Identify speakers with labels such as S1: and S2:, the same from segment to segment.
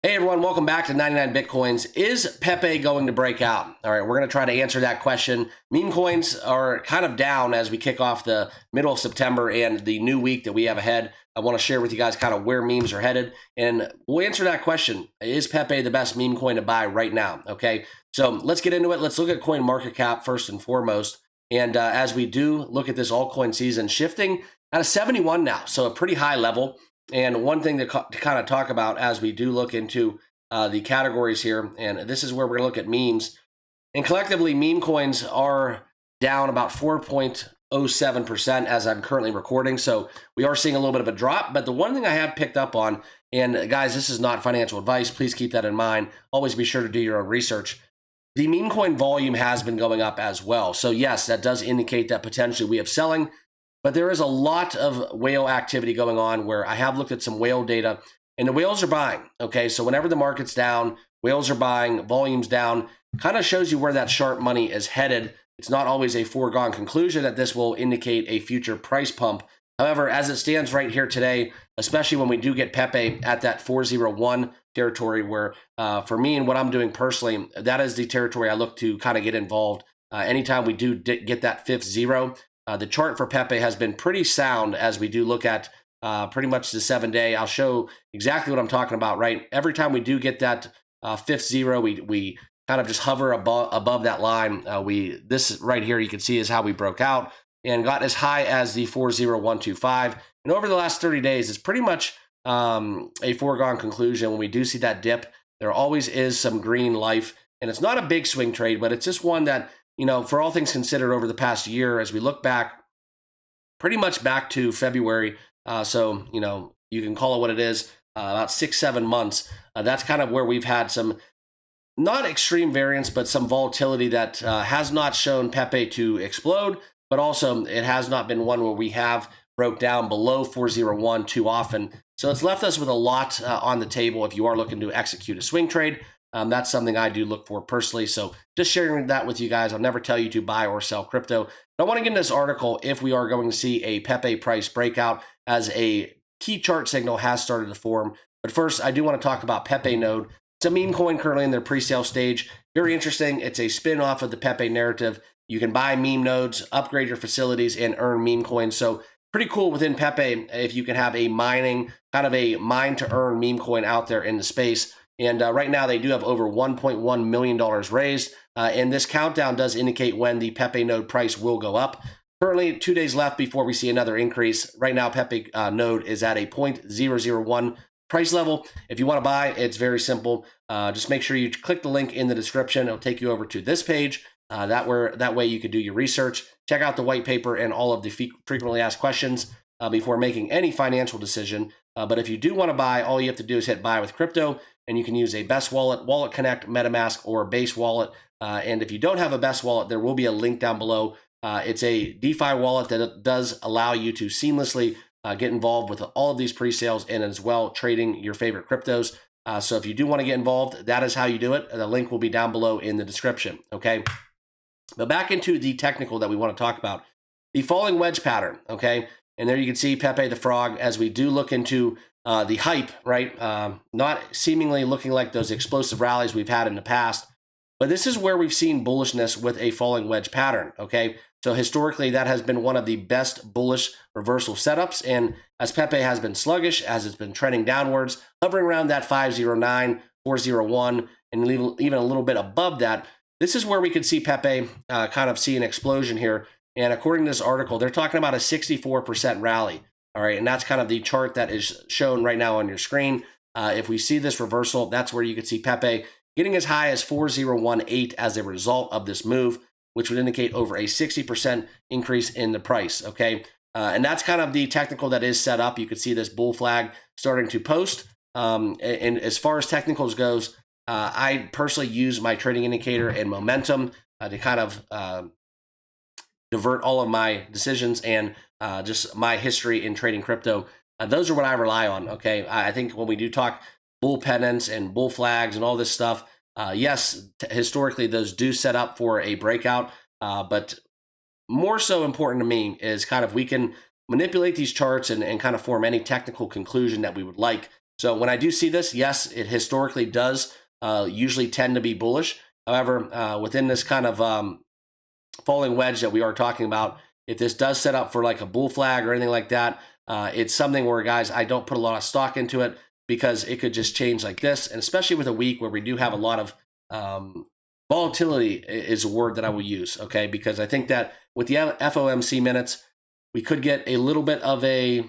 S1: Hey everyone, welcome back to 99 Bitcoins. Is Pepe going to break out? All right, we're going to try to answer that question. Meme coins are kind of down as we kick off the middle of September and the new week that we have ahead. I want to share with you guys kind of where memes are headed, and we'll answer that question. Is Pepe the best meme coin to buy right now? Okay, so let's get into it. Let's look at coin market cap first and foremost. And as we do look at this altcoin season, shifting at a 71 now, so a pretty high level. And one thing to kind of talk about as we do look into the categories here, and this is where we're going to look at memes. And collectively, meme coins are down about 4.07% as I'm currently recording. So we are seeing a little bit of a drop. But the one thing I have picked up on, and guys, this is not financial advice. Please keep that in mind. Always be sure to do your own research. The meme coin volume has been going up as well. So yes, that does indicate that potentially we have selling. But there is a lot of whale activity going on where I have looked at some whale data and the whales are buying. Okay, so whenever the market's down, whales are buying, volume's down, kind of shows you where that sharp money is headed. It's not always a foregone conclusion that this will indicate a future price pump. However, as it stands right here today, especially when we do get Pepe at that 401 territory where for me and what I'm doing personally, that is the territory I look to kind of get involved. Anytime we do get that fifth zero, the chart for Pepe has been pretty sound as we do look at pretty much the 7-day. I'll show exactly what I'm talking about, right? Every time we do get that fifth zero, we kind of just hover above that line. This right here, you can see is how we broke out and got as high as the 40125. And over the last 30 days, it's pretty much a foregone conclusion. When we do see that dip, there always is some green life. And it's not a big swing trade, but it's just one that, you know, for all things considered over the past year, as we look back, pretty much back to February. So, you know, you can call it what it is, about 6-7 months. That's kind of where we've had some not extreme variance, but some volatility that has not shown Pepe to explode, but also it has not been one where we have broke down below 401 too often. So it's left us with a lot on the table if you are looking to execute a swing trade. That's something I do look for personally. So just sharing that with you guys. I'll never tell you to buy or sell crypto. But I want to get into this article if we are going to see a Pepe price breakout as a key chart signal has started to form. But first, I do want to talk about Pepe node. It's a meme coin currently in their pre-sale stage. Very interesting. It's a spin-off of the Pepe narrative. You can buy meme nodes, upgrade your facilities, and earn meme coins. So pretty cool within Pepe if you can have a mining, kind of a mine to earn meme coin out there in the space. And right now they do have over $1.1 million raised. And this countdown does indicate when the Pepe node price will go up. Currently 2 days left before we see another increase. Right now Pepe node is at a 0.001 price level. If you want to buy, it's very simple. Just make sure you click the link in the description. It'll take you over to this page. That way you can do your research, check out the white paper and all of the frequently asked questions before making any financial decision. But if you do want to buy, all you have to do is hit buy with crypto, and you can use a Best Wallet, Wallet Connect, MetaMask, or Base Wallet. And if you don't have a Best Wallet, there will be a link down below. It's a DeFi wallet that does allow you to seamlessly get involved with all of these pre-sales and as well trading your favorite cryptos. So if you do want to get involved, that is how you do it. The link will be down below in the description, okay? But back into the technical that we want to talk about. The falling wedge pattern, okay? And there you can see Pepe the Frog as we do look into the hype, right? Not seemingly looking like those explosive rallies we've had in the past, but this is where we've seen bullishness with a falling wedge pattern, okay? So historically, that has been one of the best bullish reversal setups, and as Pepe has been sluggish, as it's been trending downwards, hovering around that 509, 401, and even a little bit above that, this is where we could see Pepe kind of see an explosion here. And according to this article, they're talking about a 64% rally. All right, and that's kind of the chart that is shown right now on your screen. If we see this reversal, that's where you could see Pepe getting as high as 4018 as a result of this move, which would indicate over a 60% increase in the price, okay? And that's kind of the technical that is set up. You could see this bull flag starting to post. And as far as technicals goes, I personally use my trading indicator and momentum to kind of divert all of my decisions and just my history in trading crypto. Those are what I rely on, okay? I think when we do talk bull pennants and bull flags and all this stuff, yes, historically those do set up for a breakout, but more so important to me is kind of we can manipulate these charts and kind of form any technical conclusion that we would like. So when I do see this, yes, it historically does usually tend to be bullish. However, within this kind of falling wedge that we are talking about, if this does set up for like a bull flag or anything like that, it's something where, guys, I don't put a lot of stock into it because it could just change like this. And especially with a week where we do have a lot of volatility is a word that I will use, okay? Because I think that with the FOMC minutes, we could get a little bit of a,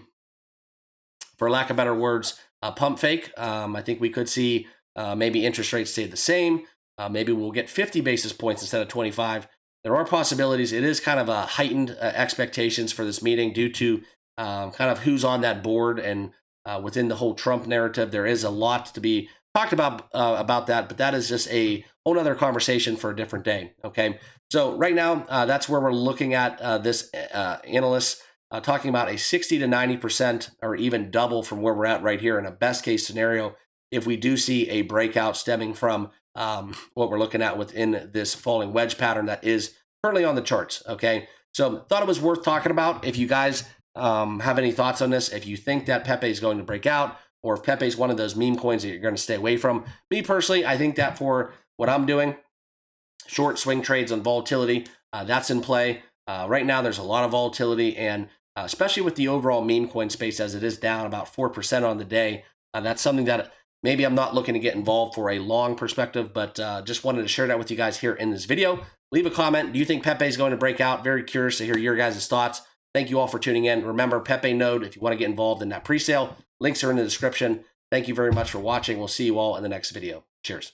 S1: for lack of better words, a pump fake. I think we could see maybe interest rates stay the same. Maybe we'll get 50 basis points instead of 25. There are possibilities. It is kind of a heightened expectations for this meeting due to kind of who's on that board, and within the whole Trump narrative, there is a lot to be talked about that, but that is just a whole other conversation for a different day, okay? So right now, that's where we're looking at this analyst talking about a 60 to 90% or even double from where we're at right here in a best case scenario if we do see a breakout stemming from what we're looking at within this falling wedge pattern that is currently on the charts, okay? So thought it was worth talking about. If you guys have any thoughts on this, if you think that Pepe is going to break out, or if Pepe is one of those meme coins that you're going to stay away from. Me personally, I think that for what I'm doing, short swing trades on volatility, that's in play. Right now, there's a lot of volatility, and especially with the overall meme coin space as it is down about 4% on the day, that's something that maybe I'm not looking to get involved for a long perspective, but just wanted to share that with you guys here in this video. Leave a comment. Do you think Pepe is going to break out? Very curious to hear your guys' thoughts. Thank you all for tuning in. Remember, Pepe Node, if you want to get involved in that pre-sale, links are in the description. Thank you very much for watching. We'll see you all in the next video. Cheers.